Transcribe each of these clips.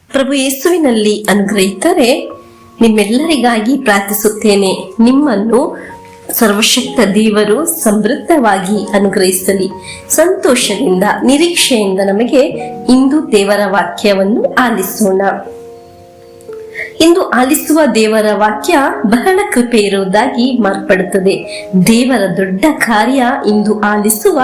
ಪ್ರಭು ಯೇಸುವಿನಲ್ಲಿ ಅನುಗ್ರಹಿತರೆ, ನಿಮ್ಮೆಲ್ಲರಿಗಾಗಿ ಪ್ರಾರ್ಥಿಸುತ್ತೇನೆ. ನಿಮ್ಮನ್ನು ಸರ್ವಶಕ್ತ ದೇವರು ಸಮೃದ್ಧವಾಗಿ ಅನುಗ್ರಹಿಸಲಿ. ಸಂತೋಷದಿಂದ, ನಿರೀಕ್ಷೆಯಿಂದ ನಮಗೆ ಇಂದು ದೇವರ ವಾಕ್ಯವನ್ನು ಆಲಿಸೋಣ. ಇಂದು ಆಲಿಸುವ ದೇವರ ವಾಕ್ಯ ಬಹಳ ಕೃಪೆ ಇರುವುದಾಗಿ ಮಾರ್ಪಡುತ್ತದೆ. ದೇವರ ದೊಡ್ಡ ಕಾರ್ಯ ಇಂದು ಆಲಿಸುವ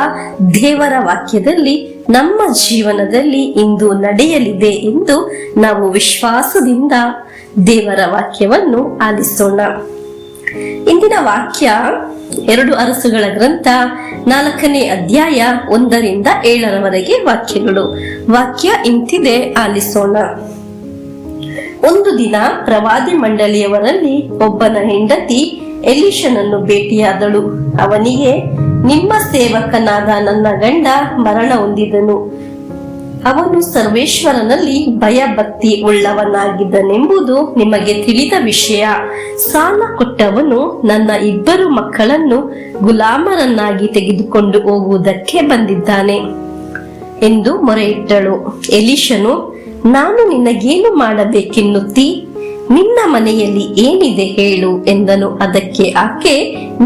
ದೇವರ ವಾಕ್ಯದಲ್ಲಿ ನಮ್ಮ ಜೀವನದಲ್ಲಿ ಇಂದು ನಡೆಯಲಿದೆ ಎಂದು ನಾವು ವಿಶ್ವಾಸದಿಂದ ದೇವರ ವಾಕ್ಯವನ್ನು ಆಲಿಸೋಣ. ಇಂದಿನ ವಾಕ್ಯ 2 ಅರಸುಗಳ ಗ್ರಂಥ 4ನೇ ಅಧ್ಯಾಯ 1ರಿಂದ 7ರವರೆಗೆ ವಾಕ್ಯಗಳು. ವಾಕ್ಯ ಇಂತಿದೆ, ಆಲಿಸೋಣ. ಒಂದು ದಿನ ಪ್ರವಾದಿ ಮಂಡಳಿಯವರಲ್ಲಿ ಒಬ್ಬನ ಹೆಂಡತಿ ಎಲೀಷನನ್ನು ಭೇಟಿಯಾದಳು. ಅವನಿಗೆ, ನಿಮ್ಮ ಸೇವಕನಾದ ನನ್ನ ಗಂಡ ಮರಣ ಹೊಂದಿದನು. ಅವನು ಸರ್ವೇಶ್ವರನಲ್ಲಿ ಭಯಭಕ್ತಿ ಉಳ್ಳವನಾಗಿದ್ದನೆಂಬುದು ನಿಮಗೆ ತಿಳಿದ ವಿಷಯ. ಸಾಲ ಕೊಟ್ಟವನು ನನ್ನ 2 ಮಕ್ಕಳನ್ನು ಗುಲಾಮರನ್ನಾಗಿ ತೆಗೆದುಕೊಂಡು ಹೋಗುವುದಕ್ಕೆ ಬಂದಿದ್ದಾನೆ ಎಂದು ಮೊರೆಯಿಟ್ಟಳು. ಎಲೀಷನು, ನಾನು ನಿನಗೇನು ಮಾಡಬೇಕೆನ್ನುತ್ತೀ? ನಿನ್ನ ಮನೆಯಲ್ಲಿ ಏನಿದೆ ಹೇಳು ಎಂದನು. ಅದಕ್ಕೆ ಆಕೆ,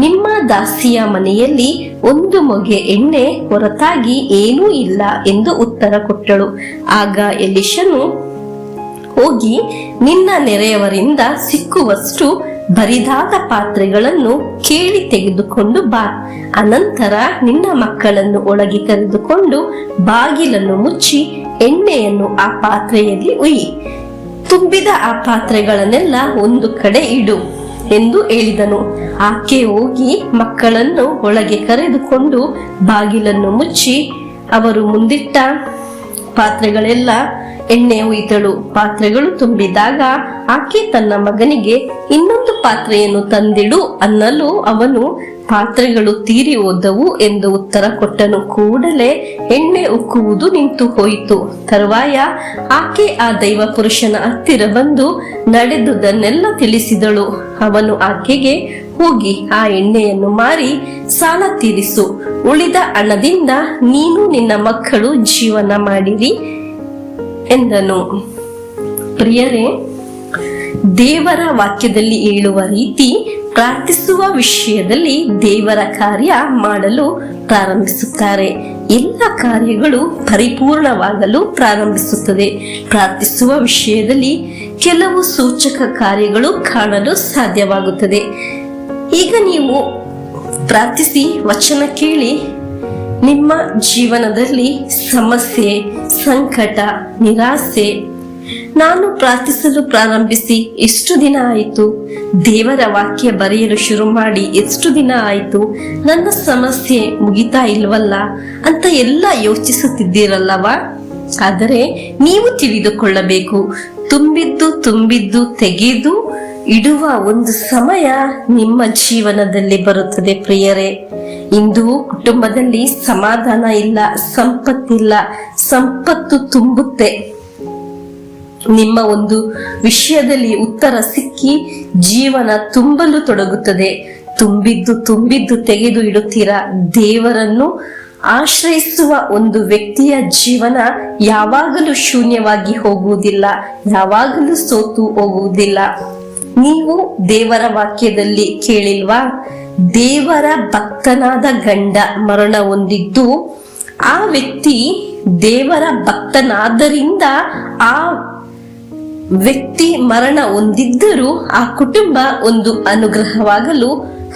ನಿಮ್ಮ ದಾಸಿಯ ಮನೆಯಲ್ಲಿ 1 ಮೊಗೆ ಎಣ್ಣೆ ಹೊರತಾಗಿ ಏನೂ ಇಲ್ಲ ಎಂದು ಉತ್ತರ ಕೊಟ್ಟಳು. ಆಗ ಎಲೀಷನು, ಹೋಗಿ ನಿನ್ನ ನೆರೆಯವರಿಂದ ಸಿಕ್ಕುವಷ್ಟು ಬರಿದಾದ ಪಾತ್ರೆಗಳನ್ನು ಕೇಳಿ ತೆಗೆದುಕೊಂಡು ಬಾ. ಅನಂತರ ನಿನ್ನ ಮಕ್ಕಳನ್ನು ಒಳಗೆ ಕರೆದುಕೊಂಡು ಬಾಗಿಲನ್ನು ಮುಚ್ಚಿ ಎಣ್ಣೆಯನ್ನು ಆ ಪಾತ್ರೆಯಲ್ಲಿ ಉಯ್ಯಿ. ತುಂಬಿದ ಆ ಪಾತ್ರೆಗಳನ್ನೆಲ್ಲ ಒಂದು ಕಡೆ ಇಡು ಎಂದು ಹೇಳಿದನು. ಆಕೆ ಹೋಗಿ ಮಕ್ಕಳನ್ನು ಒಳಗೆ ಕರೆದುಕೊಂಡು ಬಾಗಿಲನ್ನು ಮುಚ್ಚಿ ಅವರು ಮುಂದಿಟ್ಟ ಪಾತ್ರೆಗಳೆಲ್ಲ ಎಣ್ಣೆ ಉಯ್ತಳು. ಪಾತ್ರೆಗಳು ತುಂಬಿದಾಗ ಆಕೆ ತನ್ನ ಮಗನಿಗೆ, ಇನ್ನೊಂದು ಪಾತ್ರೆಯನ್ನು ತಂದಿಡು ಅನ್ನಲು ಅವನು, ಪಾತ್ರೆಗಳು ತೀರಿ ಹೋದವು ಎಂದು ಉತ್ತರ ಕೊಟ್ಟನು. ಕೂಡಲೇ ಎಣ್ಣೆ ಉಕ್ಕುವುದು ನಿಂತು ಹೋಯಿತು. ತರುವಾಯ ಆಕೆ ಆ ದೈವ ಪುರುಷನ ಹತ್ತಿರ ಬಂದು ನಡೆದುದನ್ನೆಲ್ಲ ತಿಳಿಸಿದಳು. ಅವನು ಆಕೆಗೆ, ಹೋಗಿ ಆ ಎಣ್ಣೆಯನ್ನು ಮಾರಿ ಸಾಲ ತೀರಿಸು. ಉಳಿದ ಹಣದಿಂದ ನೀನು ನಿನ್ನ ಮಕ್ಕಳು ಜೀವನ ಮಾಡಿರಿ ಎಂದನು. ಪ್ರಿಯರೇ, ದೇವರ ವಾಕ್ಯದಲ್ಲಿ ಹೇಳುವ ರೀತಿ ಪ್ರಾರ್ಥಿಸುವ ವಿಷಯದಲ್ಲಿ ದೇವರ ಕಾರ್ಯ ಮಾಡಲು ಪ್ರಾರಂಭಿಸುತ್ತಾರೆ. ಎಲ್ಲ ಕಾರ್ಯಗಳು ಪರಿಪೂರ್ಣವಾಗಲು ಪ್ರಾರಂಭಿಸುತ್ತದೆ. ಪ್ರಾರ್ಥಿಸುವ ವಿಷಯದಲ್ಲಿ ಕೆಲವು ಸೂಚಕ ಕಾರ್ಯಗಳು ಕಾಣಲು ಸಾಧ್ಯವಾಗುತ್ತದೆ. ಈಗ ನೀವು ಪ್ರಾರ್ಥಿಸಿ ವಚನ ಕೇಳಿ ನಿಮ್ಮ ಜೀವನದಲ್ಲಿ ಸಮಸ್ಯೆ, ಸಂಕಟ, ನಿರಾಸೆ, ನಾನು ಪ್ರಾರ್ಥಿಸಲು ಪ್ರಾರಂಭಿಸಿ ಎಷ್ಟು ದಿನ ಆಯಿತು, ದೇವರ ವಾಕ್ಯ ಬರೆಯಲು ಶುರು ಮಾಡಿ ಎಷ್ಟು ದಿನ ಆಯಿತು, ನನ್ನ ಸಮಸ್ಯೆ ಮುಗಿತಾ ಇಲ್ವಲ್ಲ ಅಂತ ಎಲ್ಲ ಯೋಚಿಸುತ್ತಿದ್ದೀರಲ್ಲವಾ? ಆದರೆ ನೀವು ತಿಳಿದುಕೊಳ್ಳಬೇಕು, ತುಂಬಿದ್ದು ತೆಗೆದು ಇಡುವ ಒಂದು ಸಮಯ ನಿಮ್ಮ ಜೀವನದಲ್ಲಿ ಬರುತ್ತದೆ. ಪ್ರಿಯರೇ, ಇಂದು ಕುಟುಂಬದಲ್ಲಿ ಸಮಾಧಾನ ಇಲ್ಲ, ಸಂಪತ್ತಿಲ್ಲ, ಸಂಪತ್ತು ತುಂಬುತ್ತೆ. ನಿಮ್ಮ ಒಂದು ವಿಷಯದಲ್ಲಿ ಉತ್ತರ ಸಿಕ್ಕಿ ಜೀವನ ತುಂಬಲು ತೊಡಗುತ್ತದೆ. ತುಂಬಿದ್ದು ತೆಗೆದು ಇಡುತ್ತೀರಾ. ದೇವರನ್ನು ಆಶ್ರಯಿಸುವ ಒಂದು ವ್ಯಕ್ತಿಯ ಜೀವನ ಯಾವಾಗಲೂ ಶೂನ್ಯವಾಗಿ ಹೋಗುವುದಿಲ್ಲ, ಯಾವಾಗಲೂ ಸೋತು ಹೋಗುವುದಿಲ್ಲ. ನೀವು ದೇವರ ವಾಕ್ಯದಲ್ಲಿ ಕೇಳಿಲ್ವಾ? ದೇವರ ಭಕ್ತನಾದ ಗಂಡ ಮರಣ ಹೊಂದಿದ್ದು, ಆ ವ್ಯಕ್ತಿ ದೇವರ ಭಕ್ತನಾದ್ದರಿಂದ ಆ ವ್ಯಕ್ತಿ ಮರಣ ಹೊಂದಿದ್ದರೂ ಆ ಕುಟುಂಬ ಒಂದು ಅನುಗ್ರಹವಾಗಲು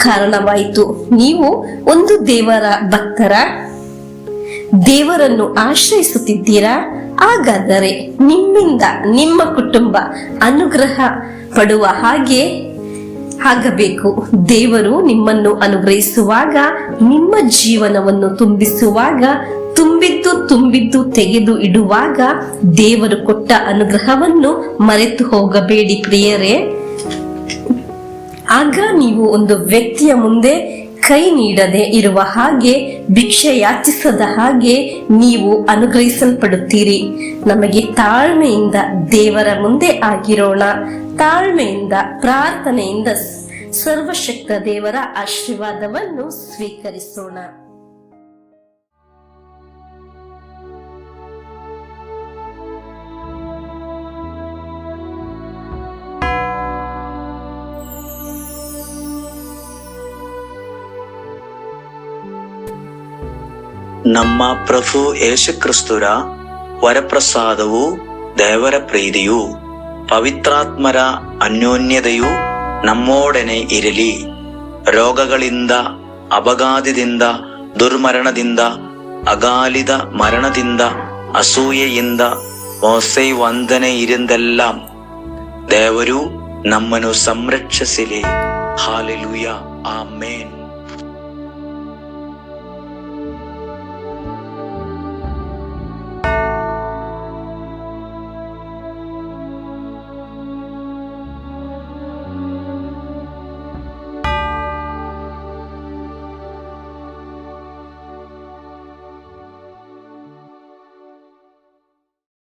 ಕಾರಣವಾಯಿತು. ನೀವು ಒಂದು ದೇವರ ಭಕ್ತರ, ದೇವರನ್ನು ಆಶ್ರಯಿಸುತ್ತಿದ್ದೀರಾ? ಹಾಗಾದರೆ ನಿಮ್ಮಿಂದ ನಿಮ್ಮ ಕುಟುಂಬ ಅನುಗ್ರಹ ಪಡುವ ಹಾಗೆ ಆಗಬೇಕು. ದೇವರು ನಿಮ್ಮನ್ನು ಅನುಗ್ರಹಿಸುವಾಗ, ನಿಮ್ಮ ಜೀವನವನ್ನು ತುಂಬಿಸುವಾಗ, ತುಂಬಿದ್ದು ತೆಗೆದು ಇಡುವಾಗ ದೇವರು ಕೊಟ್ಟ ಅನುಗ್ರಹವನ್ನು ಮರೆತು ಹೋಗಬೇಡಿ ಪ್ರಿಯರೇ. ಆಗ ನೀವು ಒಂದು ವ್ಯಕ್ತಿಯ ಮುಂದೆ ಕೈ ನೀಡದೆ ಇರುವ ಹಾಗೆ, ಭಿಕ್ಷೆ ಯಾಚಿಸದ ಹಾಗೆ ನೀವು ಅನುಗ್ರಹಿಸಲ್ಪಡುತ್ತೀರಿ. ನಮಗೆ ತಾಳ್ಮೆಯಿಂದ ದೇವರ ಮುಂದೆ ಆಗಿರೋಣ. ತಾಳ್ಮೆಯಿಂದ, ಪ್ರಾರ್ಥನೆಯಿಂದ ಸರ್ವಶಕ್ತ ದೇವರ ಆಶೀರ್ವಾದವನ್ನು ಸ್ವೀಕರಿಸೋಣ. ನಮ್ಮ ಪ್ರಭು ಯೇಸುಕ್ರಿಸ್ತರ ವರಪ್ರಸಾದವು, ದೇವರ ಪ್ರೀತಿಯು, ಪವಿತ್ರಾತ್ಮರ ಅನ್ಯೋನ್ಯತೆಯು ನಮ್ಮೊಡನೆ ಇರಲಿ. ರೋಗಗಳಿಂದ, ಅಪಘಾತದಿಂದ, ದುರ್ಮರಣದಿಂದ, ಅಗಾಲಿದ ಮರಣದಿಂದ, ಅಸೂಯೆಯಿಂದ, ವಂದನೆಯಿಂದೆಲ್ಲ ದೇವರು ನಮ್ಮನ್ನು ಸಂರಕ್ಷಿಸಲಿ. ಹಾಲೆಲೂಯ, ಆಮೇನ್.